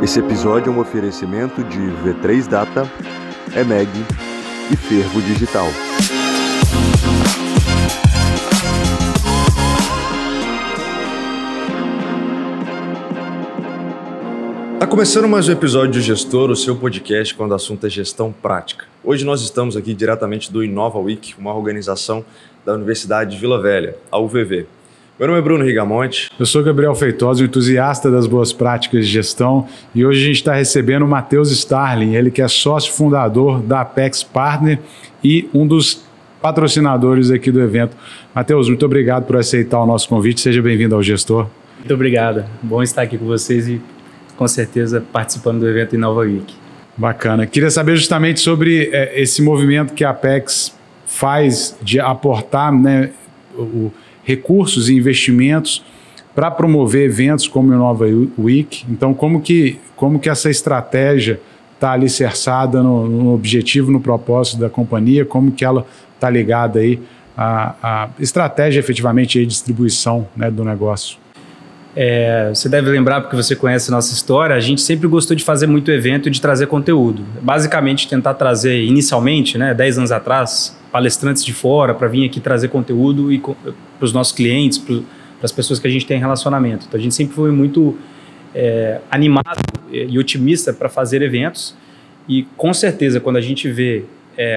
Esse episódio é um oferecimento de V3 Data, EMEG e Fervo Digital. Tá começando mais um episódio de Gestor, o seu podcast quando o assunto é gestão prática. Hoje nós estamos aqui diretamente do Inova Week, uma organização da Universidade de Vila Velha, a UVV. Meu nome é Bruno Rigamonte. Eu sou Gabriel Feitosa, um entusiasta das boas práticas de gestão, e hoje a gente está recebendo o Matheus Starling, ele que é sócio fundador da Apex Partner e um dos patrocinadores aqui do evento. Matheus, muito obrigado por aceitar o nosso convite, seja bem-vindo ao Gestor. Muito obrigado, bom estar aqui com vocês e com certeza participando do evento Inova Week. Bacana, queria saber justamente sobre esse movimento que a Apex faz de aportar, né, recursos e investimentos para promover eventos como o Inova Week. Então, como que essa estratégia está alicerçada no objetivo, no propósito da companhia, como que ela está ligada aí à estratégia efetivamente de distribuição, né, do negócio? Você deve lembrar, porque você conhece a nossa história, a gente sempre gostou de fazer muito evento e de trazer conteúdo. Basicamente, tentar trazer, inicialmente, né, 10 anos atrás, palestrantes de fora para vir aqui trazer conteúdo para os nossos clientes, para as pessoas que a gente tem relacionamento. Então, a gente sempre foi muito animado e otimista para fazer eventos e, com certeza, quando a gente vê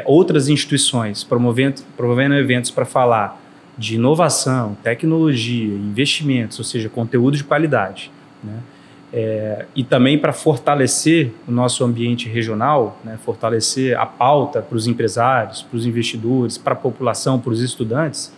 outras instituições promovendo eventos para falar de inovação, tecnologia, investimentos, ou seja, conteúdo de qualidade, né? E também para fortalecer o nosso ambiente regional, né? Fortalecer a pauta para os empresários, para os investidores, para a população, para os estudantes,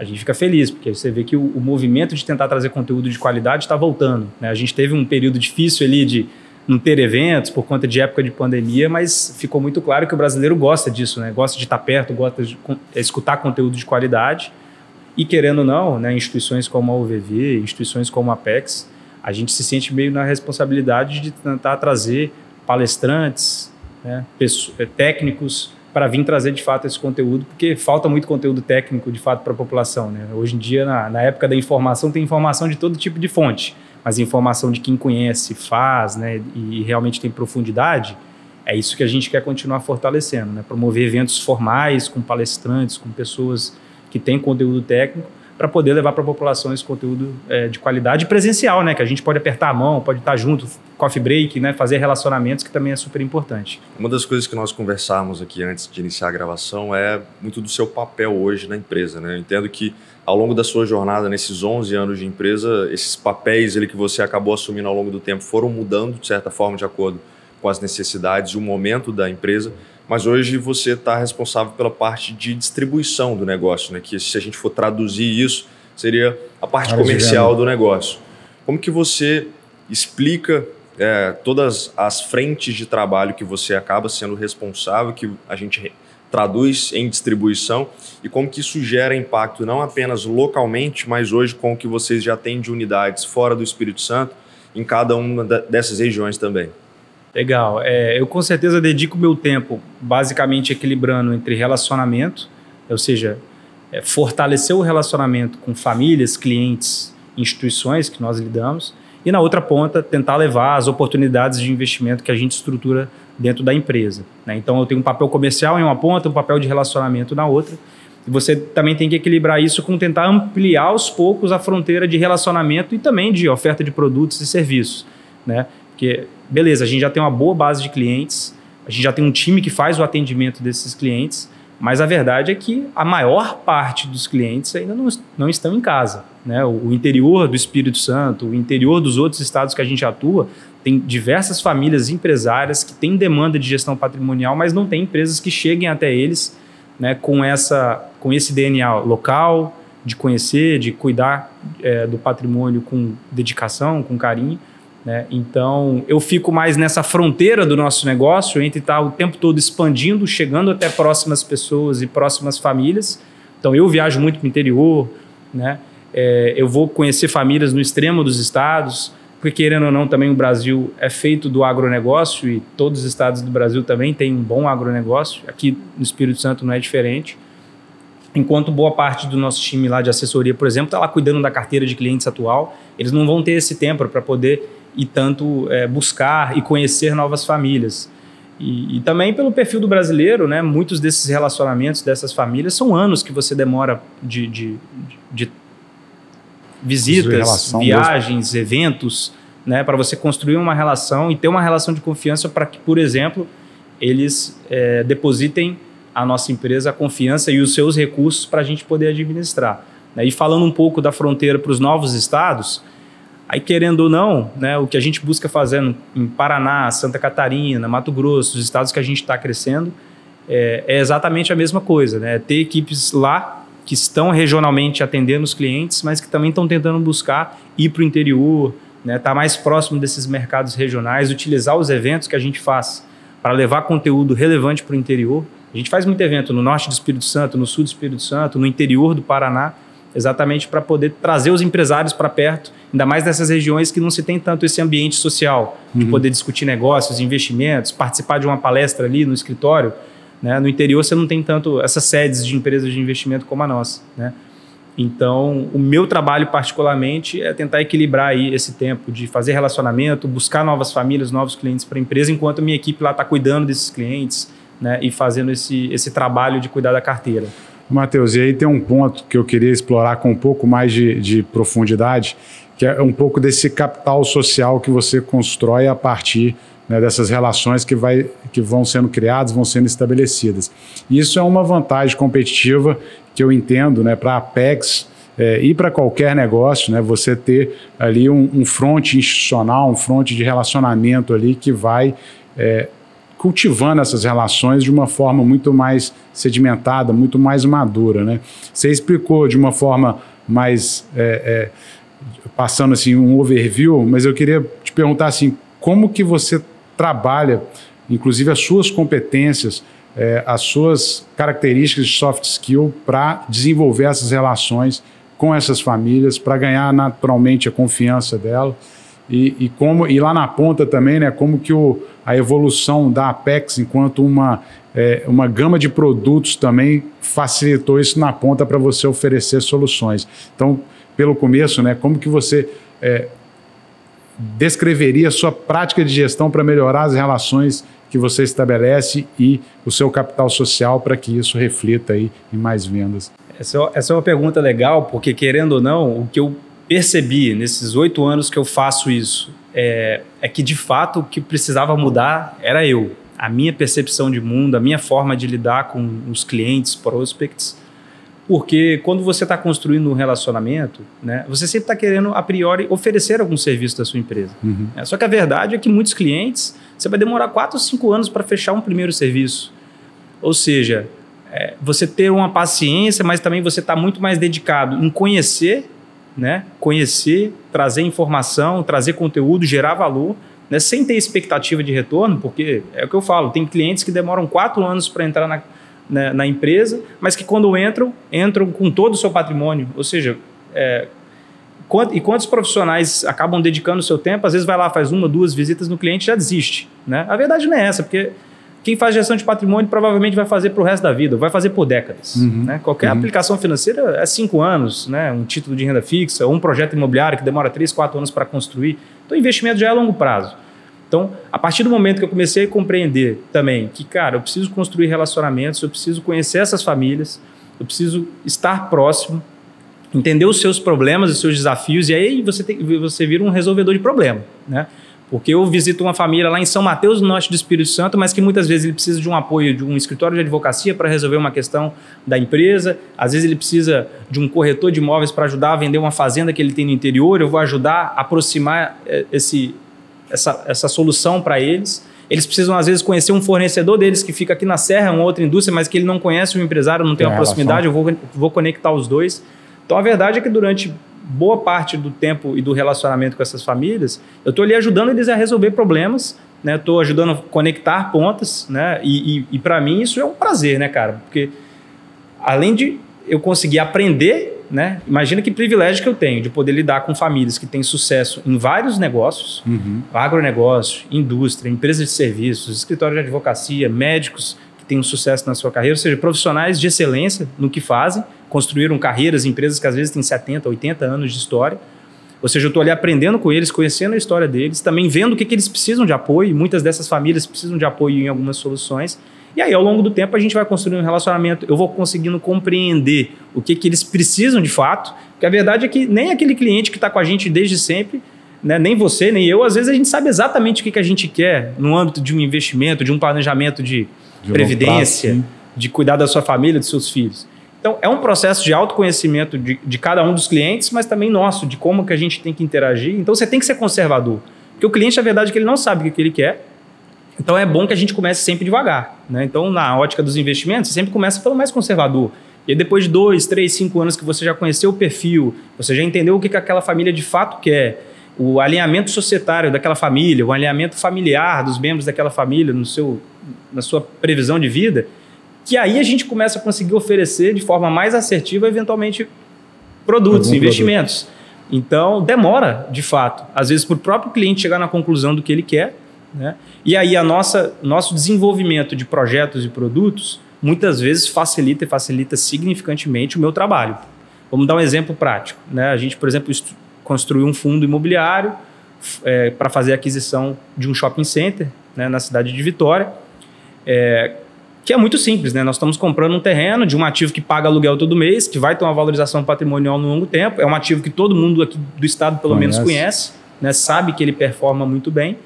a gente fica feliz, porque você vê que o movimento de tentar trazer conteúdo de qualidade está voltando, né? A gente teve um período difícil ali de não ter eventos por conta de época de pandemia, mas ficou muito claro que o brasileiro gosta disso, né? Gosta de estar perto, gosta de escutar conteúdo de qualidade. E querendo ou não, né, instituições como a UVV, instituições como a Apex, a gente se sente meio na responsabilidade de tentar trazer palestrantes, né, técnicos, para vir trazer de fato esse conteúdo, porque falta muito conteúdo técnico de fato para a população, né? Hoje em dia, na época da informação, tem informação de todo tipo de fonte, mas informação de quem conhece, faz, né, e realmente tem profundidade, é isso que a gente quer continuar fortalecendo, né? Promover eventos formais, com palestrantes, com pessoas que têm conteúdo técnico, para poder levar para a população esse conteúdo de qualidade presencial, né? Que a gente pode apertar a mão, pode estar junto, coffee break, né? Fazer relacionamentos, que também é super importante. Uma das coisas que nós conversamos aqui antes de iniciar a gravação é muito do seu papel hoje na empresa, né? Eu entendo que ao longo da sua jornada, nesses 11 anos de empresa, esses papéis que você acabou assumindo ao longo do tempo foram mudando, de certa forma, de acordo com as necessidades e o momento da empresa. Mas hoje você está responsável pela parte de distribuição do negócio, né? Que se a gente for traduzir isso, seria a parte comercial do negócio. Como que você explica todas as frentes de trabalho que você acaba sendo responsável, que a gente traduz em distribuição, e como que isso gera impacto não apenas localmente, mas hoje com o que vocês já têm de unidades fora do Espírito Santo, em cada uma dessas regiões também? Legal. Eu com certeza dedico meu tempo basicamente equilibrando entre relacionamento, ou seja, fortalecer o relacionamento com famílias, clientes, instituições que nós lidamos, e na outra ponta tentar levar as oportunidades de investimento que a gente estrutura dentro da empresa, né? Então eu tenho um papel comercial em uma ponta, um papel de relacionamento na outra, e você também tem que equilibrar isso com tentar ampliar aos poucos a fronteira de relacionamento e também de oferta de produtos e serviços, né? Porque, beleza, a gente já tem uma boa base de clientes, a gente já tem um time que faz o atendimento desses clientes, mas a verdade é que a maior parte dos clientes ainda não estão em casa, né? O interior do Espírito Santo, o interior dos outros estados que a gente atua, tem diversas famílias empresárias que têm demanda de gestão patrimonial, mas não tem empresas que cheguem até eles, né, com esse DNA local, de conhecer, de cuidar do patrimônio com dedicação, com carinho, né? Então, eu fico mais nessa fronteira do nosso negócio, entre estar o tempo todo expandindo, chegando até próximas pessoas e próximas famílias. Então, eu viajo muito para o interior, né? Eu vou conhecer famílias no extremo dos estados, porque, querendo ou não, também o Brasil é feito do agronegócio e todos os estados do Brasil também têm um bom agronegócio. Aqui no Espírito Santo não é diferente. Enquanto boa parte do nosso time lá de assessoria, por exemplo, está lá cuidando da carteira de clientes atual, eles não vão ter esse tempo para poder e tanto buscar e conhecer novas famílias. E também pelo perfil do brasileiro, né, muitos desses relacionamentos, dessas famílias, são anos que você demora de visitas, viagens, eventos, né, para você construir uma relação e ter uma relação de confiança para que, por exemplo, eles depositem a nossa empresa a confiança e os seus recursos para a gente poder administrar. E falando um pouco da fronteira para os novos estados, aí querendo ou não, né, o que a gente busca fazer em Paraná, Santa Catarina, Mato Grosso, os estados que a gente está crescendo, é exatamente a mesma coisa, né? Ter equipes lá que estão regionalmente atendendo os clientes, mas que também estão tentando buscar ir para o interior, né, estar mais próximo desses mercados regionais, utilizar os eventos que a gente faz para levar conteúdo relevante para o interior. A gente faz muito evento no norte do Espírito Santo, no sul do Espírito Santo, no interior do Paraná, exatamente para poder trazer os empresários para perto, ainda mais nessas regiões que não se tem tanto esse ambiente social, de poder discutir negócios, investimentos, participar de uma palestra ali no escritório, né? No interior você não tem tanto essas sedes de empresas de investimento como a nossa, né? Então, o meu trabalho particularmente é tentar equilibrar aí esse tempo de fazer relacionamento, buscar novas famílias, novos clientes para a empresa, enquanto a minha equipe lá está cuidando desses clientes, né, e fazendo esse trabalho de cuidar da carteira. Matheus, e aí tem um ponto que eu queria explorar com um pouco mais de profundidade, que é um pouco desse capital social que você constrói a partir, né, dessas relações que vão sendo criadas, vão sendo estabelecidas. Isso é uma vantagem competitiva que eu entendo, né, para a Apex e para qualquer negócio, né, você ter ali um front institucional, um front de relacionamento ali que vai cultivando essas relações de uma forma muito mais sedimentada, muito mais madura, né? Você explicou de uma forma mais, passando assim um overview, mas eu queria te perguntar assim, como que você trabalha, inclusive as suas competências, as suas características de soft skill para desenvolver essas relações com essas famílias, para ganhar naturalmente a confiança dela e lá na ponta também, né, como que a evolução da Apex enquanto uma gama de produtos também facilitou isso na ponta para você oferecer soluções. Então, pelo começo, né, como que você descreveria a sua prática de gestão para melhorar as relações que você estabelece e o seu capital social para que isso reflita aí em mais vendas? Essa é uma pergunta legal, porque querendo ou não, o que eu percebi nesses 8 anos que eu faço isso é que de fato o que precisava mudar era eu. A minha percepção de mundo, a minha forma de lidar com os clientes, prospects, porque quando você está construindo um relacionamento, né, você sempre está querendo, a priori, oferecer algum serviço da sua empresa. Só que a verdade é que muitos clientes, você vai demorar 4 ou 5 anos para fechar um primeiro serviço. Ou seja, você ter uma paciência, mas também você está muito mais dedicado em conhecer, né, trazer informação, trazer conteúdo, gerar valor, né, sem ter expectativa de retorno, porque é o que eu falo, tem clientes que demoram 4 anos para entrar na empresa, mas que quando entram com todo o seu patrimônio. Ou seja, quantos profissionais acabam dedicando o seu tempo, às vezes vai lá, faz 1 ou 2 visitas no cliente e já desiste, né? A verdade não é essa, porque quem faz gestão de patrimônio provavelmente vai fazer para o resto da vida, vai fazer por décadas. Né? Qualquer aplicação financeira é 5 anos, né? Um título de renda fixa, ou um projeto imobiliário que demora 3, 4 anos para construir. Então, o investimento já é a longo prazo. Então, a partir do momento que eu comecei a compreender também que, cara, eu preciso construir relacionamentos, eu preciso conhecer essas famílias, eu preciso estar próximo, entender os seus problemas, os seus desafios, e aí você vira um resolvedor de problema, né? Porque eu visito uma família lá em São Mateus, no norte do Espírito Santo, mas que muitas vezes ele precisa de um apoio de um escritório de advocacia para resolver uma questão da empresa. Às vezes ele precisa de um corretor de imóveis para ajudar a vender uma fazenda que ele tem no interior. Eu vou ajudar a aproximar essa solução para eles. Eles precisam, às vezes, conhecer um fornecedor deles que fica aqui na Serra, uma outra indústria, mas que ele não conhece, o empresário não tem uma proximidade, eu vou conectar os dois. Então, a verdade é que durante boa parte do tempo e do relacionamento com essas famílias, eu estou ali ajudando eles a resolver problemas, né? Estou ajudando a conectar pontas, né? E para mim isso é um prazer, né, cara? Porque além de eu conseguir aprender, né? Imagina que privilégio que eu tenho de poder lidar com famílias que têm sucesso em vários negócios, agronegócio, indústria, empresas de serviços, escritório de advocacia, médicos que têm um sucesso na sua carreira, ou seja, profissionais de excelência no que fazem, construíram carreiras, empresas que às vezes têm 70, 80 anos de história, Ou seja, eu estou ali aprendendo com eles, conhecendo a história deles, também vendo o que eles precisam de apoio, e muitas dessas famílias precisam de apoio em algumas soluções. E aí, ao longo do tempo, a gente vai construindo um relacionamento, eu vou conseguindo compreender o que eles precisam de fato, porque a verdade é que nem aquele cliente que está com a gente desde sempre, né, nem você, nem eu, às vezes a gente sabe exatamente o que a gente quer no âmbito de um investimento, de um planejamento de previdência, de cuidar da sua família, dos seus filhos. Então, é um processo de autoconhecimento de cada um dos clientes, mas também nosso, de como que a gente tem que interagir. Então, você tem que ser conservador, porque o cliente, a verdade é que ele não sabe o que ele quer. Então, é bom que a gente comece sempre devagar, né? Então, na ótica dos investimentos, você sempre começa pelo mais conservador. E aí, depois de 2, 3, 5 anos que você já conheceu o perfil, você já entendeu o que aquela família de fato quer, o alinhamento societário daquela família, o alinhamento familiar dos membros daquela família na sua previsão de vida, que aí a gente começa a conseguir oferecer de forma mais assertiva, eventualmente, produtos, investimentos. Então, demora, de fato, às vezes, para o próprio cliente chegar na conclusão do que ele quer, né? E aí nosso desenvolvimento de projetos e produtos muitas vezes facilita significantemente o meu trabalho. Vamos dar um exemplo prático, né? A gente, por exemplo, construiu um fundo imobiliário para fazer a aquisição de um shopping center, né, na cidade de Vitória, que é muito simples, né? Nós estamos comprando um terreno de um ativo que paga aluguel todo mês, que vai ter uma valorização patrimonial no longo tempo, é um ativo que todo mundo aqui do estado pelo menos conhece, né? Sabe que ele performa muito bem.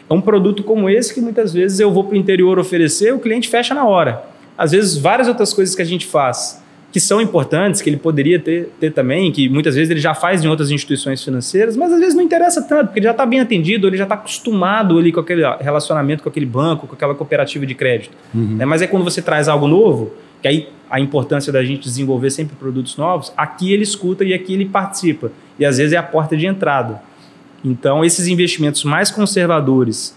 É um produto como esse que muitas vezes eu vou para o interior oferecer, o cliente fecha na hora. Às vezes, várias outras coisas que a gente faz que são importantes, que ele poderia ter também, que muitas vezes ele já faz em outras instituições financeiras, mas às vezes não interessa tanto, porque ele já está bem atendido, ele já está acostumado ali com aquele relacionamento com aquele banco, com aquela cooperativa de crédito. Né? Mas é quando você traz algo novo, que aí a importância da gente desenvolver sempre produtos novos, aqui ele escuta e aqui ele participa. E às vezes é a porta de entrada. Então, esses investimentos mais conservadores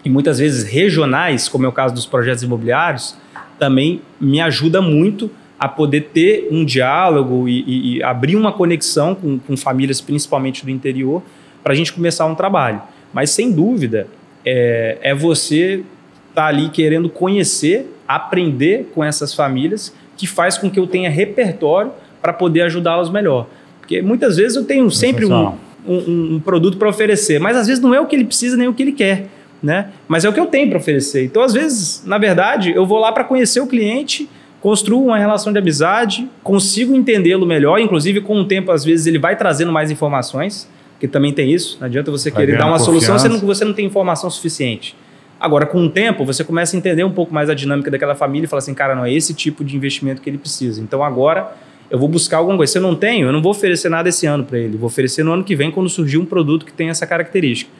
e muitas vezes regionais, como é o caso dos projetos imobiliários, também me ajuda muito a poder ter um diálogo e abrir uma conexão com famílias, principalmente do interior, para a gente começar um trabalho. Mas, sem dúvida, é você estar ali querendo conhecer, aprender com essas famílias, que faz com que eu tenha repertório para poder ajudá-las melhor. Porque muitas vezes eu tenho sempre um produto para oferecer, mas às vezes não é o que ele precisa nem o que ele quer, né? Mas é o que eu tenho para oferecer. Então, às vezes, na verdade, eu vou lá para conhecer o cliente, construo uma relação de amizade, consigo entendê-lo melhor, inclusive com o tempo, às vezes, ele vai trazendo mais informações, que também tem isso, não adianta você querer dar uma solução se você não tem informação suficiente. Agora, com o tempo, você começa a entender um pouco mais a dinâmica daquela família e fala assim, cara, não é esse tipo de investimento que ele precisa. Então, agora eu vou buscar alguma coisa. Se eu não tenho, eu não vou oferecer nada esse ano para ele. Vou oferecer no ano que vem, quando surgir um produto que tem essa característica.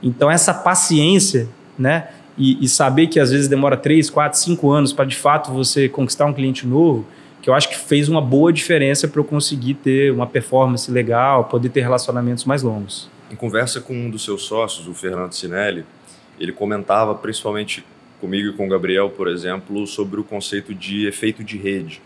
Então, essa paciência, né? E saber que às vezes demora 3, 4, 5 anos para, de fato, você conquistar um cliente novo, que eu acho que fez uma boa diferença para eu conseguir ter uma performance legal, poder ter relacionamentos mais longos. Em conversa com um dos seus sócios, o Fernando Sinelli, ele comentava, principalmente comigo e com o Gabriel, por exemplo, sobre o conceito de efeito de rede.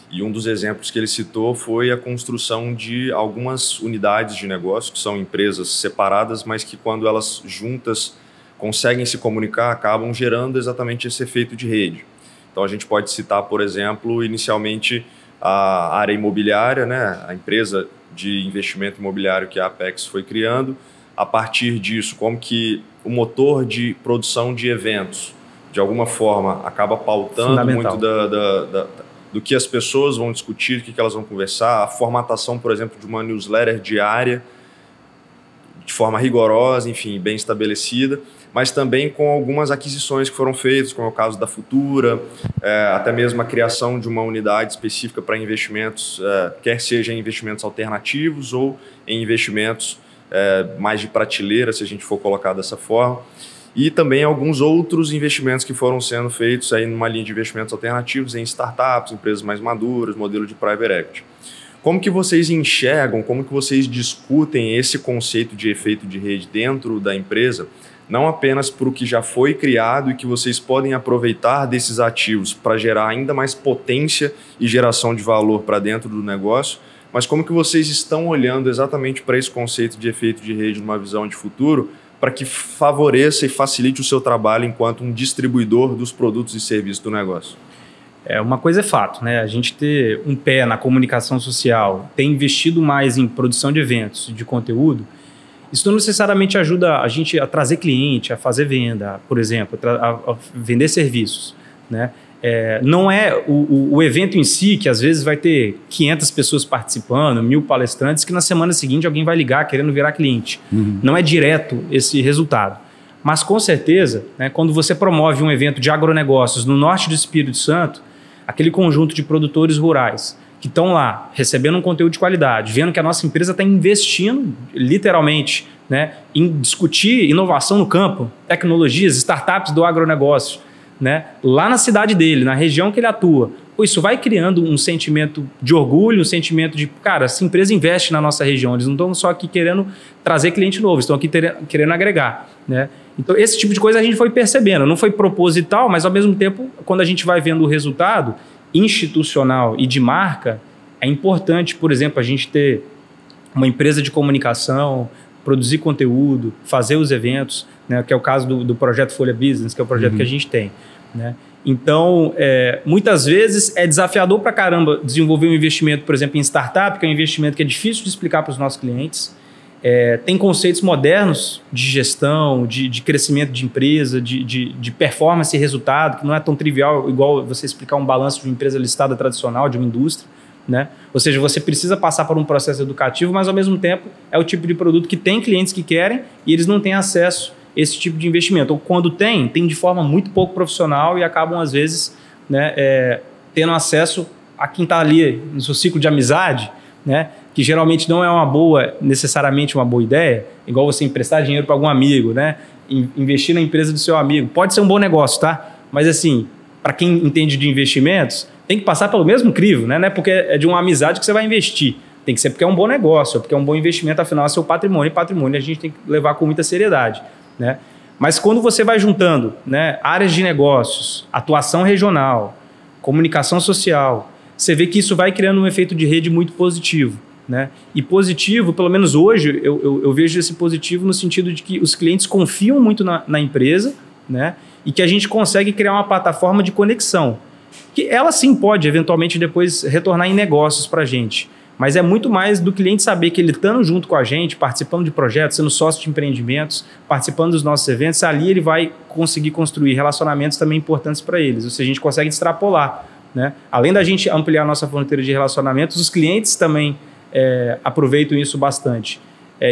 E um dos exemplos que ele citou foi a construção de algumas unidades de negócio, que são empresas separadas, mas que quando elas juntas conseguem se comunicar, acabam gerando exatamente esse efeito de rede. Então a gente pode citar, por exemplo, inicialmente a área imobiliária, né? A empresa de investimento imobiliário que a Apex foi criando. A partir disso, como que o motor de produção de eventos, de alguma forma, acaba pautando muito do que as pessoas vão discutir, do que elas vão conversar, a formatação, por exemplo, de uma newsletter diária, de forma rigorosa, enfim, bem estabelecida, mas também com algumas aquisições que foram feitas, como é o caso da Futura, até mesmo a criação de uma unidade específica para investimentos, quer seja em investimentos alternativos ou em investimentos mais de prateleira, se a gente for colocar dessa forma. E também alguns outros investimentos que foram sendo feitos aí numa linha de investimentos alternativos em startups, empresas mais maduras, modelo de private equity. Como que vocês enxergam, como que vocês discutem esse conceito de efeito de rede dentro da empresa, não apenas para o que já foi criado e que vocês podem aproveitar desses ativos para gerar ainda mais potência e geração de valor para dentro do negócio, mas como que vocês estão olhando exatamente para esse conceito de efeito de rede numa visão de futuro, para que favoreça e facilite o seu trabalho enquanto um distribuidor dos produtos e serviços do negócio? Uma coisa é fato, né? A gente ter um pé na comunicação social, ter investido mais em produção de eventos, de conteúdo, isso não necessariamente ajuda a gente a trazer cliente, a fazer venda, por exemplo, a vender serviços, né? Não é o evento em si, que às vezes vai ter 500 pessoas participando, 1000 palestrantes, que na semana seguinte alguém vai ligar querendo virar cliente. Não é direto esse resultado. Mas com certeza, né, quando você promove um evento de agronegócios no norte do Espírito Santo, aquele conjunto de produtores rurais que estão lá recebendo um conteúdo de qualidade, vendo que a nossa empresa está investindo literalmente, né, em discutir inovação no campo, tecnologias, startups do agronegócio, né, lá na cidade dele, na região que ele atua. Isso vai criando um sentimento de orgulho, um sentimento de, cara, essa empresa investe na nossa região, eles não estão só aqui querendo trazer cliente novo, estão aqui querendo agregar, né? Então, esse tipo de coisa a gente foi percebendo, não foi proposital, mas ao mesmo tempo, quando a gente vai vendo o resultado institucional e de marca, é importante, por exemplo, a gente ter uma empresa de comunicação, produzir conteúdo, fazer os eventos, né, que é o caso do projeto Folha Business, que é o projeto que a gente tem, né? Então, muitas vezes é desafiador para caramba desenvolver um investimento, por exemplo, em startup, que é um investimento que é difícil de explicar para os nossos clientes. Tem conceitos modernos de gestão, de crescimento de empresa, de performance e resultado, que não é tão trivial igual você explicar um balanço de uma empresa listada tradicional, de uma indústria, né? Ou seja, você precisa passar por um processo educativo, mas ao mesmo tempo é o tipo de produto que tem clientes que querem e eles não têm acesso a esse tipo de investimento. Ou quando tem de forma muito pouco profissional e acabam, às vezes, né, tendo acesso a quem está ali no seu ciclo de amizade, né, que geralmente não é necessariamente uma boa ideia, igual você emprestar dinheiro para algum amigo, né, investir na empresa do seu amigo. Pode ser um bom negócio, tá? Mas assim, para quem entende de investimentos, tem que passar pelo mesmo crivo, né? Não é porque é de uma amizade que você vai investir. Tem que ser porque é um bom negócio, porque é um bom investimento, afinal é seu patrimônio. E patrimônio a gente tem que levar com muita seriedade, né? Mas quando você vai juntando, né, áreas de negócios, atuação regional, comunicação social, você vê que isso vai criando um efeito de rede muito positivo, né? E positivo, pelo menos hoje, eu vejo esse positivo no sentido de que os clientes confiam muito na empresa, né? E que a gente consegue criar uma plataforma de conexão, que ela sim pode, eventualmente, depois retornar em negócios para a gente. Mas é muito mais do cliente saber que ele estando junto com a gente, participando de projetos, sendo sócio de empreendimentos, participando dos nossos eventos, ali ele vai conseguir construir relacionamentos também importantes para eles. Ou seja, a gente consegue extrapolar, né? Além da gente ampliar a nossa fronteira de relacionamentos, os clientes também aproveitam isso bastante.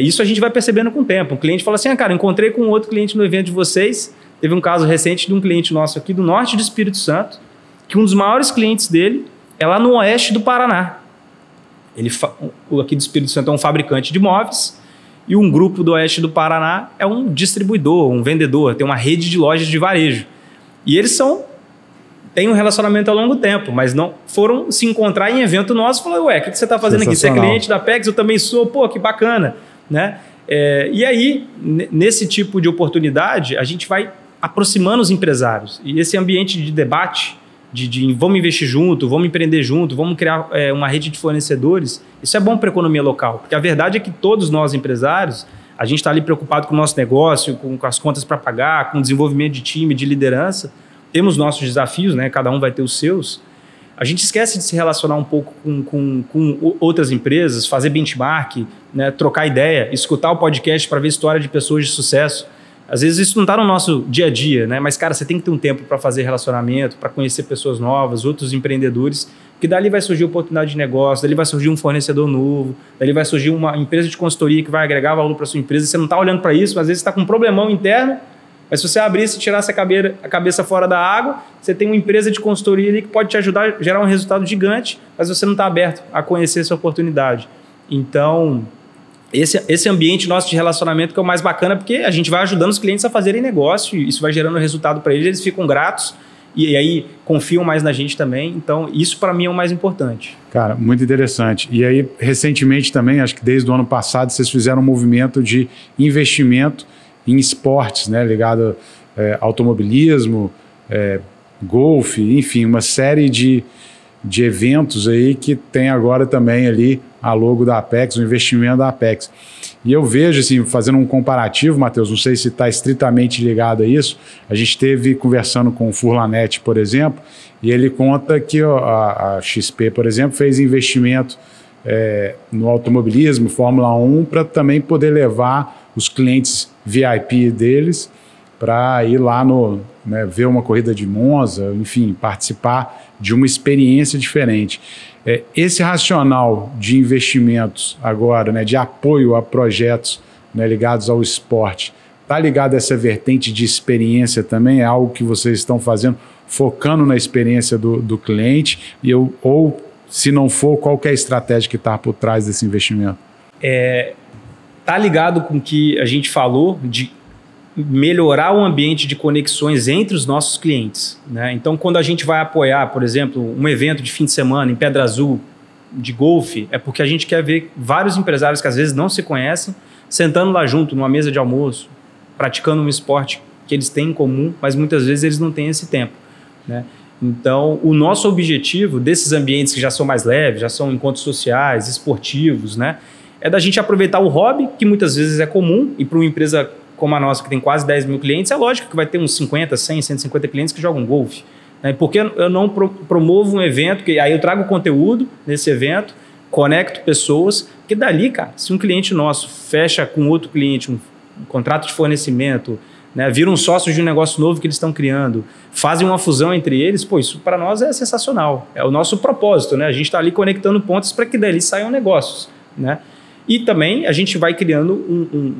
Isso a gente vai percebendo com o tempo. Um cliente fala assim, cara, encontrei com outro cliente no evento de vocês. Teve um caso recente de um cliente nosso aqui do norte do Espírito Santo, que um dos maiores clientes dele é lá no oeste do Paraná. Aqui do Espírito Santo é um fabricante de móveis e um grupo do oeste do Paraná é um distribuidor, um vendedor, tem uma rede de lojas de varejo. E eles têm um relacionamento a longo tempo, mas não foram se encontrar em evento nosso e falaram, o que você está fazendo aqui? Você é cliente da PEX? Eu também sou, pô, que bacana, né? E aí, nesse tipo de oportunidade, a gente vai aproximando os empresários. E esse ambiente de debate, de vamos investir junto, vamos empreender junto, vamos criar uma rede de fornecedores, isso é bom para a economia local, porque a verdade é que todos nós empresários, a gente está ali preocupado com o nosso negócio, com as contas para pagar, com o desenvolvimento de time, de liderança, temos nossos desafios, né? Cada um vai ter os seus. A gente esquece de se relacionar um pouco com outras empresas, fazer benchmark, né? Trocar ideia, escutar o podcast para ver história de pessoas de sucesso. Às vezes isso não está no nosso dia a dia, né? Mas, cara, você tem que ter um tempo para fazer relacionamento, para conhecer pessoas novas, outros empreendedores, porque dali vai surgir oportunidade de negócio, dali vai surgir um fornecedor novo, dali vai surgir uma empresa de consultoria que vai agregar valor para sua empresa. Você não está olhando para isso, mas às vezes você está com um problemão interno, mas se você abrisse e tirasse a cabeça fora da água, você tem uma empresa de consultoria ali que pode te ajudar a gerar um resultado gigante, mas você não está aberto a conhecer essa oportunidade. Então, esse ambiente nosso de relacionamento que é o mais bacana, porque a gente vai ajudando os clientes a fazerem negócio, e isso vai gerando resultado para eles, eles ficam gratos e aí confiam mais na gente também. Então, isso para mim é o mais importante. Cara, muito interessante. E aí, recentemente também, acho que desde o ano passado, vocês fizeram um movimento de investimento em esportes, né, ligado a automobilismo, golfe, enfim, uma série de de eventos aí que tem agora também ali a logo da Apex, o investimento da Apex. E eu vejo, assim, fazendo um comparativo, Matheus, não sei se está estritamente ligado a isso, a gente esteve conversando com o Furlanet, por exemplo, e ele conta que a XP, por exemplo, fez investimento no automobilismo, Fórmula 1, para também poder levar os clientes VIP deles para ir lá ver uma corrida de Monza, enfim, participar de uma experiência diferente. Esse racional de investimentos agora, de apoio a projetos ligados ao esporte, está ligado a essa vertente de experiência também? É algo que vocês estão fazendo, focando na experiência do cliente? Ou, se não for, qual que é a estratégia que está por trás desse investimento? Está ligado com o que a gente falou de melhorar o ambiente de conexões entre os nossos clientes, né? Então, quando a gente vai apoiar, por exemplo, um evento de fim de semana em Pedra Azul de golfe, é porque a gente quer ver vários empresários que às vezes não se conhecem, sentando lá junto, numa mesa de almoço, praticando um esporte que eles têm em comum, mas muitas vezes eles não têm esse tempo, né? Então, o nosso objetivo desses ambientes que já são mais leves, já são encontros sociais, esportivos, né? É da gente aproveitar o hobby, que muitas vezes é comum, e para uma empresa como a nossa, que tem quase 10 mil clientes, é lógico que vai ter uns 50, 100, 150 clientes que jogam golfe, né? Porque eu não promovo um evento, que aí eu trago conteúdo nesse evento, conecto pessoas, porque dali, cara, se um cliente nosso fecha com outro cliente um contrato de fornecimento, né, vira um sócio de um negócio novo que eles estão criando, fazem uma fusão entre eles, pô, isso para nós é sensacional. É o nosso propósito, né? A gente está ali conectando pontos para que dali saiam negócios, né? E também a gente vai criando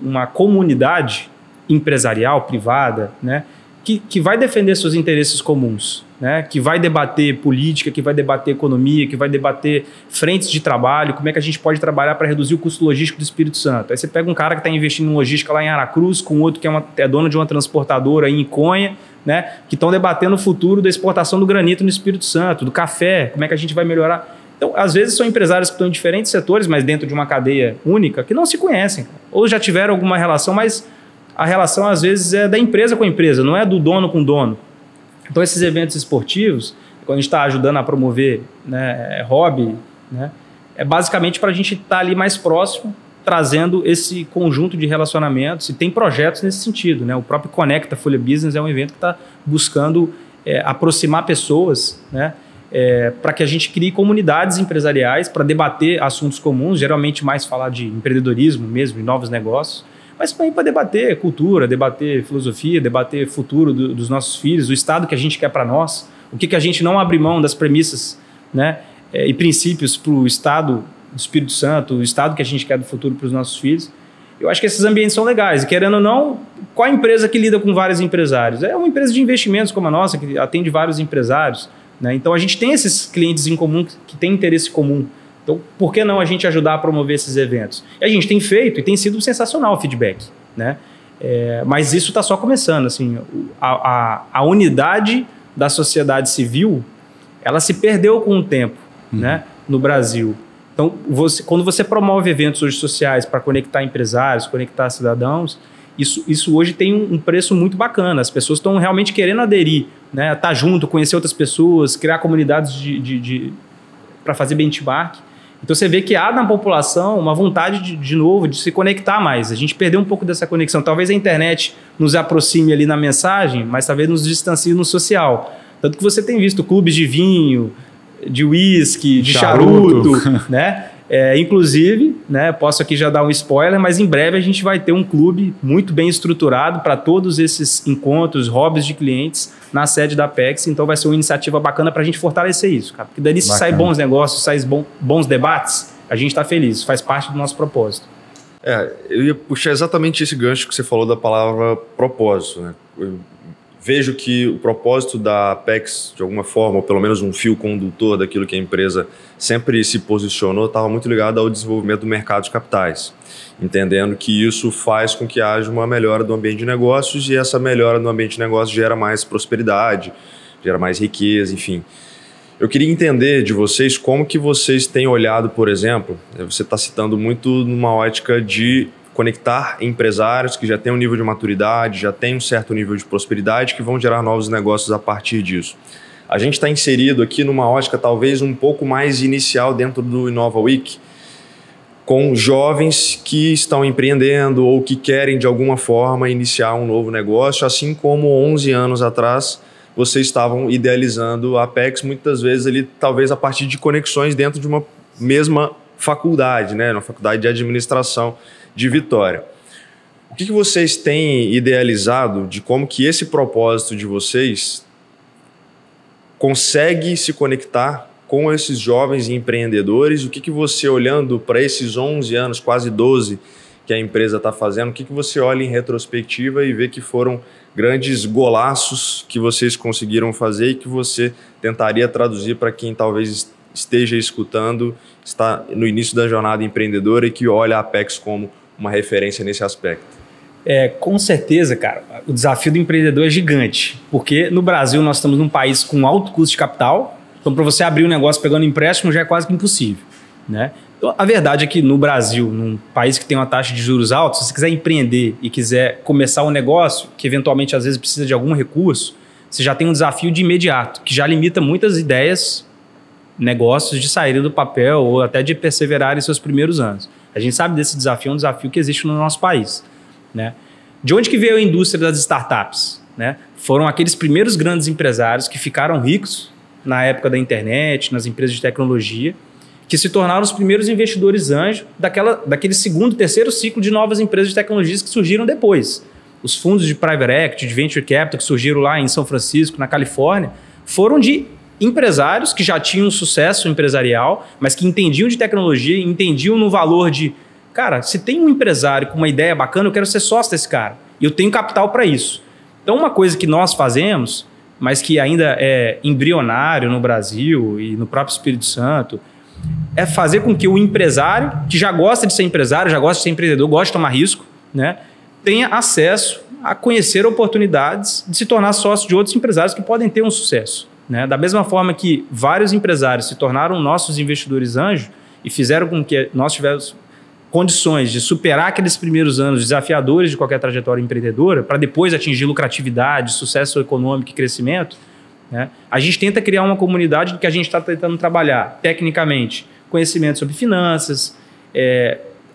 uma comunidade empresarial, privada, né, que vai defender seus interesses comuns, né, que vai debater política, que vai debater economia, que vai debater frentes de trabalho, como é que a gente pode trabalhar para reduzir o custo logístico do Espírito Santo. Aí você pega um cara que está investindo em logística lá em Aracruz, com outro que é dono de uma transportadora aí em Conha, né, que estão debatendo o futuro da exportação do granito no Espírito Santo, do café, como é que a gente vai melhorar. Então, às vezes são empresários que estão em diferentes setores, mas dentro de uma cadeia única, que não se conhecem, ou já tiveram alguma relação, mas a relação às vezes é da empresa com a empresa, não é do dono com o dono. Então, esses eventos esportivos, quando a gente está ajudando a promover, né, hobby, né, é basicamente para a gente estar ali mais próximo, trazendo esse conjunto de relacionamentos, e tem projetos nesse sentido, né? O próprio Conecta Folha Business é um evento que está buscando aproximar pessoas, né, para que a gente crie comunidades empresariais para debater assuntos comuns, geralmente mais falar de empreendedorismo mesmo, e novos negócios, mas também para debater cultura, debater filosofia, debater futuro dos nossos filhos, o estado que a gente quer para nós, o que a gente não abre mão das premissas, né, e princípios para o estado do Espírito Santo, o estado que a gente quer do futuro para os nossos filhos. Eu acho que esses ambientes são legais, e querendo ou não, qual a empresa que lida com vários empresários? É uma empresa de investimentos como a nossa, que atende vários empresários, né? Então a gente tem esses clientes em comum que têm interesse comum. Então, por que não a gente ajudar a promover esses eventos? E a gente tem feito e tem sido sensacional o feedback, né? Mas isso está só começando. Assim, a unidade da sociedade civil, ela se perdeu com o tempo, né, no Brasil. Então, quando você promove eventos hoje sociais para conectar empresários, conectar cidadãos, isso hoje tem um preço muito bacana. As pessoas estão realmente querendo aderir, né, estar junto, conhecer outras pessoas, criar comunidades para fazer benchmark. Então você vê que há na população uma vontade de novo de se conectar mais. A gente perdeu um pouco dessa conexão. Talvez a internet nos aproxime ali na mensagem, mas talvez nos distancie no social. Tanto que você tem visto clubes de vinho, de uísque, de charuto, né? Inclusive, né, posso aqui já dar um spoiler, mas em breve a gente vai ter um clube muito bem estruturado para todos esses encontros, hobbies de clientes na sede da Apex. Então vai ser uma iniciativa bacana para a gente fortalecer isso, cara. Porque dali se sai bons negócios, sai bons debates, a gente está feliz, faz parte do nosso propósito. Eu ia puxar exatamente esse gancho que você falou da palavra propósito, né? Eu vejo que o propósito da Apex, de alguma forma, ou pelo menos um fio condutor daquilo que a empresa sempre se posicionou, estava muito ligado ao desenvolvimento do mercado de capitais, entendendo que isso faz com que haja uma melhora do ambiente de negócios, e essa melhora do ambiente de negócios gera mais prosperidade, gera mais riqueza, enfim. Eu queria entender de vocês como que vocês têm olhado, por exemplo, você está citando muito numa ótica de conectar empresários que já têm um nível de maturidade, já têm um certo nível de prosperidade, que vão gerar novos negócios a partir disso. A gente está inserido aqui numa ótica talvez um pouco mais inicial dentro do Inova Week, com jovens que estão empreendendo ou que querem de alguma forma iniciar um novo negócio, assim como 11 anos atrás vocês estavam idealizando a Apex, muitas vezes ali talvez a partir de conexões dentro de uma mesma faculdade, né? Uma faculdade de administração de Vitória. O que vocês têm idealizado de como que esse propósito de vocês consegue se conectar com esses jovens empreendedores? O que você, olhando para esses 11 anos, quase 12 que a empresa está fazendo, o que você olha em retrospectiva e vê que foram grandes golaços que vocês conseguiram fazer e que você tentaria traduzir para quem talvez esteja escutando, está no início da jornada empreendedora e que olha a Apex como uma referência nesse aspecto? Com certeza, cara, o desafio do empreendedor é gigante, porque no Brasil nós estamos num país com alto custo de capital, então para você abrir um negócio pegando empréstimo já é quase que impossível, né? Então, a verdade é que no Brasil, num país que tem uma taxa de juros alta, se você quiser empreender e quiser começar um negócio, que eventualmente às vezes precisa de algum recurso, você já tem um desafio de imediato, que já limita muitas ideias, negócios de saírem do papel ou até de perseverar em seus primeiros anos. A gente sabe desse desafio, é um desafio que existe no nosso país, né? De onde que veio a indústria das startups, né? Foram aqueles primeiros grandes empresários que ficaram ricos na época da internet, nas empresas de tecnologia, que se tornaram os primeiros investidores anjo daquele segundo, terceiro ciclo de novas empresas de tecnologias que surgiram depois. Os fundos de private equity, de venture capital que surgiram lá em São Francisco, na Califórnia, foram de empresários que já tinham sucesso empresarial, mas que entendiam de tecnologia, entendiam no valor de, cara, se tem um empresário com uma ideia bacana, eu quero ser sócio desse cara. E eu tenho capital para isso. Então, uma coisa que nós fazemos, mas que ainda é embrionário no Brasil e no próprio Espírito Santo, é fazer com que o empresário, que já gosta de ser empresário, já gosta de ser empreendedor, gosta de tomar risco, né, tenha acesso a conhecer oportunidades de se tornar sócio de outros empresários que podem ter um sucesso, né? Da mesma forma que vários empresários se tornaram nossos investidores anjos e fizeram com que nós tivéssemos condições de superar aqueles primeiros anos desafiadores de qualquer trajetória empreendedora para depois atingir lucratividade, sucesso econômico e crescimento, né? A gente tenta criar uma comunidade que a gente está tentando trabalhar tecnicamente, conhecimento sobre finanças,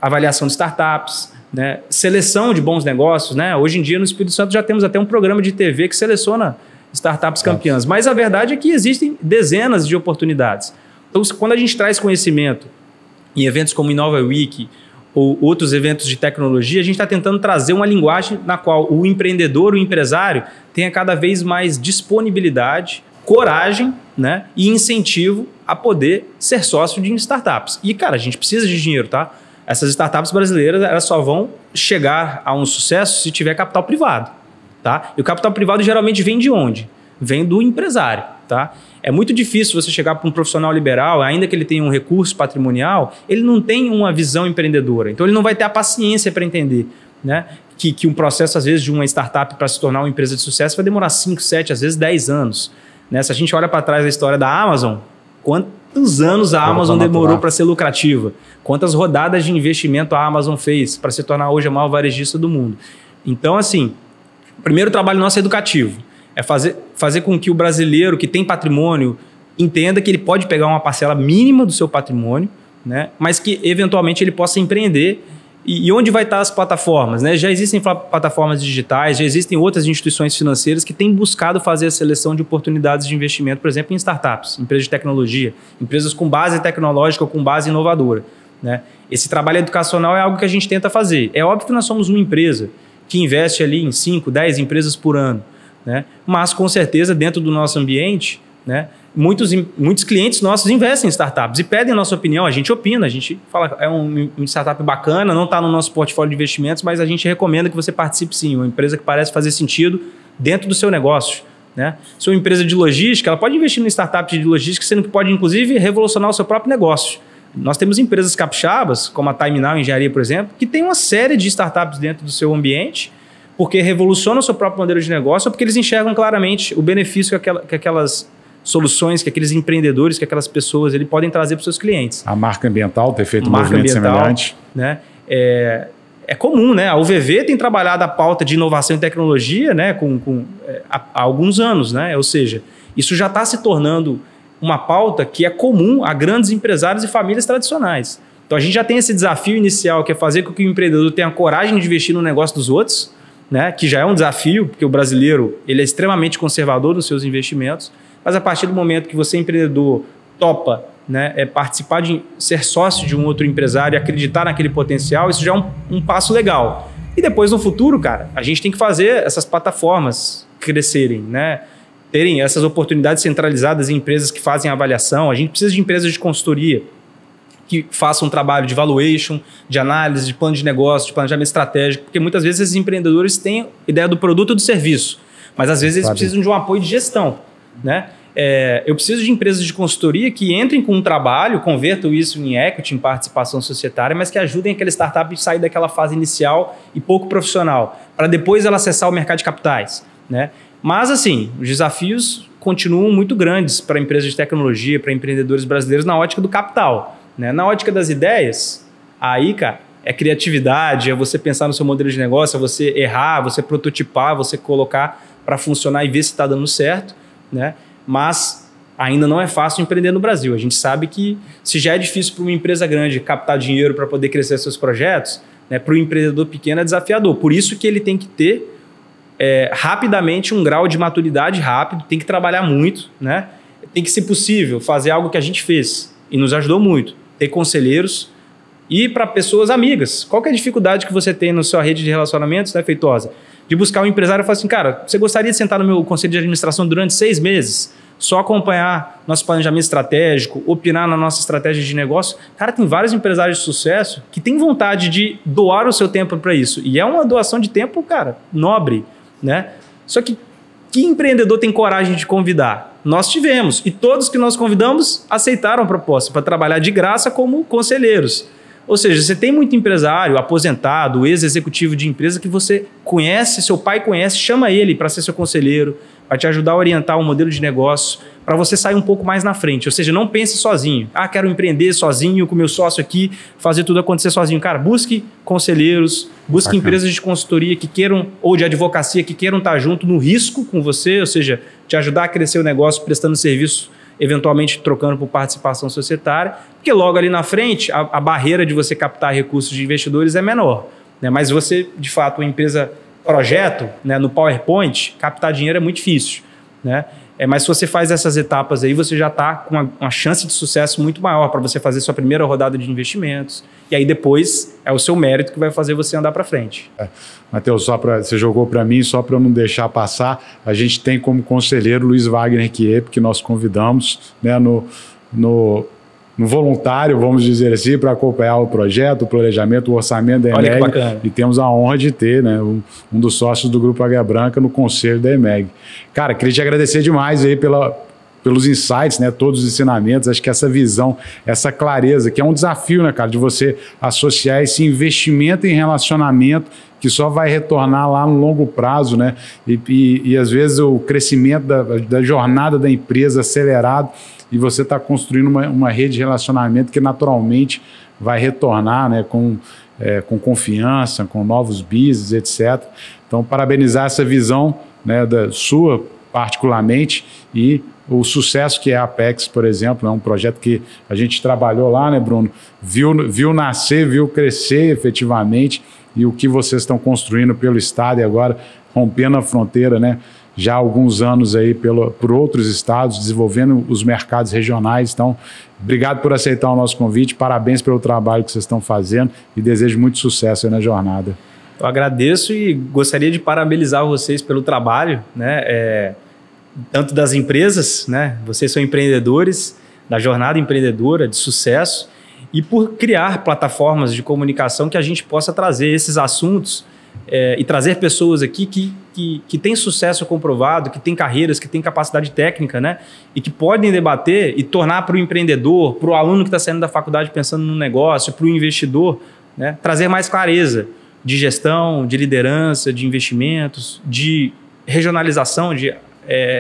avaliação de startups, né? Seleção de bons negócios, né? Hoje em dia no Espírito Santo já temos até um programa de TV que seleciona startups campeãs, mas a verdade é que existem dezenas de oportunidades. Então, quando a gente traz conhecimento em eventos como Inova Week ou outros eventos de tecnologia, a gente está tentando trazer uma linguagem na qual o empreendedor, o empresário, tenha cada vez mais disponibilidade, coragem, né, e incentivo a poder ser sócio de startups. E, cara, a gente precisa de dinheiro, tá? Essas startups brasileiras, elas só vão chegar a um sucesso se tiver capital privado, tá? E o capital privado geralmente vem de onde? Vem do empresário, tá? É muito difícil você chegar para um profissional liberal, ainda que ele tenha um recurso patrimonial, ele não tem uma visão empreendedora. Então, ele não vai ter a paciência para entender, né, que um processo, às vezes, de uma startup para se tornar uma empresa de sucesso vai demorar 5, 7, às vezes 10 anos. Né? Se a gente olha para trás da história da Amazon, quantos anos a Amazon demorou para ser lucrativa? Quantas rodadas de investimento a Amazon fez para se tornar hoje a maior varejista do mundo? Então, assim, o primeiro trabalho nosso é educativo. É fazer com que o brasileiro que tem patrimônio entenda que ele pode pegar uma parcela mínima do seu patrimônio, né, mas que eventualmente ele possa empreender. E onde vai estar as plataformas? Né? Já existem plataformas digitais, já existem outras instituições financeiras que têm buscado fazer a seleção de oportunidades de investimento, por exemplo, em startups, empresas de tecnologia, empresas com base tecnológica ou com base inovadora. Né? Esse trabalho educacional é algo que a gente tenta fazer. É óbvio que nós somos uma empresa que investe ali em 5, 10 empresas por ano, né? Mas, com certeza, dentro do nosso ambiente, né, muitos clientes nossos investem em startups e pedem a nossa opinião. A gente opina, a gente fala, é um startup bacana, não está no nosso portfólio de investimentos, mas a gente recomenda que você participe sim, uma empresa que parece fazer sentido dentro do seu negócio. Né? Se é uma empresa de logística, ela pode investir em startup de logística, sendo que pode, inclusive, revolucionar o seu próprio negócio. Nós temos empresas capixabas, como a Time Now Engenharia, por exemplo, que tem uma série de startups dentro do seu ambiente, porque revolucionam o seu próprio modelo de negócio, ou porque eles enxergam claramente o benefício que aquelas soluções, que aqueles empreendedores, que aquelas pessoas ele podem trazer para os seus clientes. A marca ambiental ter feito um movimento semelhante. Né? É comum, né? A UVV tem trabalhado a pauta de inovação e tecnologia, né, há alguns anos, né? Ou seja, Isso já está se tornando uma pauta que é comum a grandes empresários e famílias tradicionais. Então a gente já tem esse desafio inicial, que é fazer com que o empreendedor tenha coragem de investir no negócio dos outros, né? Que já é um desafio, porque o brasileiro ele é extremamente conservador nos seus investimentos, mas a partir do momento que você, empreendedor, topa, né, participar de ser sócio de um outro empresário e acreditar naquele potencial, isso já é um passo legal. E depois, no futuro, cara, a gente tem que fazer essas plataformas crescerem, né? Terem essas oportunidades centralizadas em empresas que fazem avaliação. A gente precisa de empresas de consultoria que façam um trabalho de valuation, de análise, de plano de negócio, de planejamento estratégico, porque muitas vezes esses empreendedores têm ideia do produto ou do serviço, mas às vezes eles precisam de um apoio de gestão, né? Eu preciso de empresas de consultoria que entrem com um trabalho, convertam isso em equity, em participação societária, mas que ajudem aquela startup a sair daquela fase inicial e pouco profissional, para depois ela acessar o mercado de capitais, né? Mas, assim, os desafios continuam muito grandes para empresas de tecnologia, para empreendedores brasileiros na ótica do capital, né? Na ótica das ideias, aí, cara, é criatividade, é você pensar no seu modelo de negócio, é você errar, você prototipar, você colocar para funcionar e ver se está dando certo, né? Mas ainda não é fácil empreender no Brasil. A gente sabe que se já é difícil para uma empresa grande captar dinheiro para poder crescer seus projetos, né, para o empreendedor pequeno é desafiador. Por isso que ele tem que ter rapidamente um grau de maturidade rápido, tem que trabalhar muito, né? Tem que, se possível, fazer algo que a gente fez e nos ajudou muito, ter conselheiros e para pessoas amigas. Qual que é a dificuldade que você tem na sua rede de relacionamentos, né, Feitosa? De buscar um empresário e falar assim, cara, você gostaria de sentar no meu conselho de administração durante 6 meses, só acompanhar nosso planejamento estratégico, opinar na nossa estratégia de negócio? Cara, tem vários empresários de sucesso que têm vontade de doar o seu tempo para isso. E é uma doação de tempo, cara, nobre, né? Só que empreendedor tem coragem de convidar? Nós tivemos. E todos que nós convidamos aceitaram a proposta para trabalhar de graça como conselheiros. Ou seja, você tem muito empresário, aposentado, ex-executivo de empresa que você conhece, seu pai conhece, chama ele para ser seu conselheiro, para te ajudar a orientar um modelo de negócio, para você sair um pouco mais na frente. Ou seja, não pense sozinho. Ah, quero empreender sozinho com meu sócio aqui, fazer tudo acontecer sozinho. Cara, busque conselheiros, busque empresas de consultoria que queiram, ou de advocacia, que queiram estar junto no risco com você, ou seja, te ajudar a crescer o negócio prestando serviço, eventualmente trocando por participação societária, porque logo ali na frente a barreira de você captar recursos de investidores é menor, né? Mas você, de fato, uma empresa projeto, né, no PowerPoint, captar dinheiro é muito difícil, né? Mas se você faz essas etapas aí, você já está com uma chance de sucesso muito maior para você fazer sua primeira rodada de investimentos. E aí depois é o seu mérito que vai fazer você andar para frente. Matheus, você jogou para mim, só para eu não deixar passar, a gente tem como conselheiro Luiz Wagner Kiep, que nós convidamos, né, no voluntário, vamos dizer assim, para acompanhar o projeto, o planejamento, o orçamento da EMEG. Olha que bacana. E temos a honra de ter, né, um dos sócios do Grupo Águia Branca no conselho da EMEG. Cara, queria te agradecer demais aí pelos insights, né, todos os ensinamentos. Acho que essa visão, essa clareza, que é um desafio, né, cara, de você associar esse investimento em relacionamento que só vai retornar lá no longo prazo, né? E às vezes o crescimento da jornada da empresa acelerado, e você está construindo uma rede de relacionamento que naturalmente vai retornar, né, com confiança, com novos business, etc. Então, parabenizar essa visão, né, da sua particularmente, e o sucesso que é a Apex, por exemplo, é um projeto que a gente trabalhou lá, né, Bruno? Viu nascer, viu crescer efetivamente, e o que vocês estão construindo pelo estado e agora rompendo a fronteira, né? Já há alguns anos aí por outros estados, desenvolvendo os mercados regionais. Então, obrigado por aceitar o nosso convite, parabéns pelo trabalho que vocês estão fazendo e desejo muito sucesso aí na jornada. Eu agradeço e gostaria de parabenizar vocês pelo trabalho, né? Tanto das empresas, né? Vocês são empreendedores, da jornada empreendedora, de sucesso, e por criar plataformas de comunicação que a gente possa trazer esses assuntos e trazer pessoas aqui que têm sucesso comprovado, que têm carreiras, que têm capacidade técnica, né? E que podem debater e tornar para o empreendedor, para o aluno que está saindo da faculdade pensando no negócio, para o investidor, né? Trazer mais clareza de gestão, de liderança, de investimentos, de regionalização, de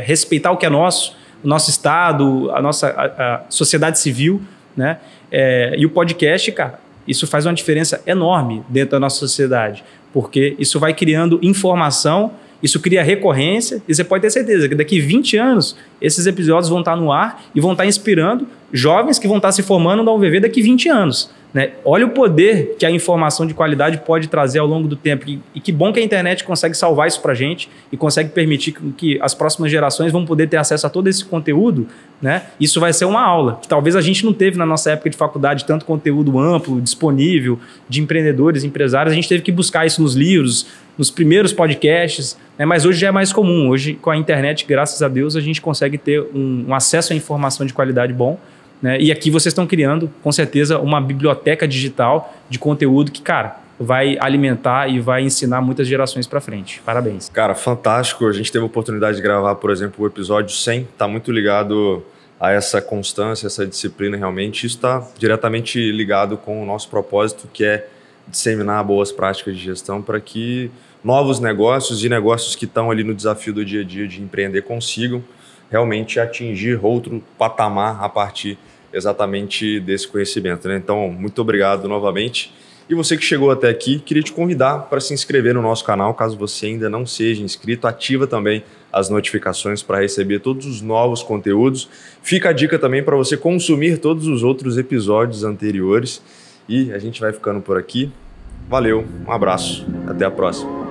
respeitar o que é nosso, o nosso estado, a sociedade civil, né? E o podcast, cara, isso faz uma diferença enorme dentro da nossa sociedade, porque isso vai criando informação Isso cria recorrência e você pode ter certeza que daqui 20 anos esses episódios vão estar no ar e vão estar inspirando jovens que vão estar se formando na UVV daqui 20 anos. Né? Olha o poder que a informação de qualidade pode trazer ao longo do tempo. E que bom que a internet consegue salvar isso para a gente e consegue permitir que as próximas gerações vão poder ter acesso a todo esse conteúdo. Né? Isso vai ser uma aula que talvez a gente não teve na nossa época de faculdade, tanto conteúdo amplo, disponível, de empreendedores, empresários. A gente teve que buscar isso nos livros, nos primeiros podcasts, né? Mas hoje já é mais comum. Hoje, com a internet, graças a Deus, a gente consegue ter um acesso à informação de qualidade bom. Né? E aqui vocês estão criando, com certeza, uma biblioteca digital de conteúdo que, cara, vai alimentar e vai ensinar muitas gerações para frente. Parabéns. Cara, fantástico. A gente teve a oportunidade de gravar, por exemplo, o episódio 100. Está muito ligado a essa constância, essa disciplina realmente. Isso está diretamente ligado com o nosso propósito, que é disseminar boas práticas de gestão para que novos negócios e negócios que estão ali no desafio do dia a dia de empreender consigam realmente atingir outro patamar a partir exatamente desse conhecimento. Né? Então, muito obrigado novamente. E você que chegou até aqui, queria te convidar para se inscrever no nosso canal, caso você ainda não seja inscrito. Ativa também as notificações para receber todos os novos conteúdos. Fica a dica também para você consumir todos os outros episódios anteriores. E a gente vai ficando por aqui. Valeu, um abraço, até a próxima.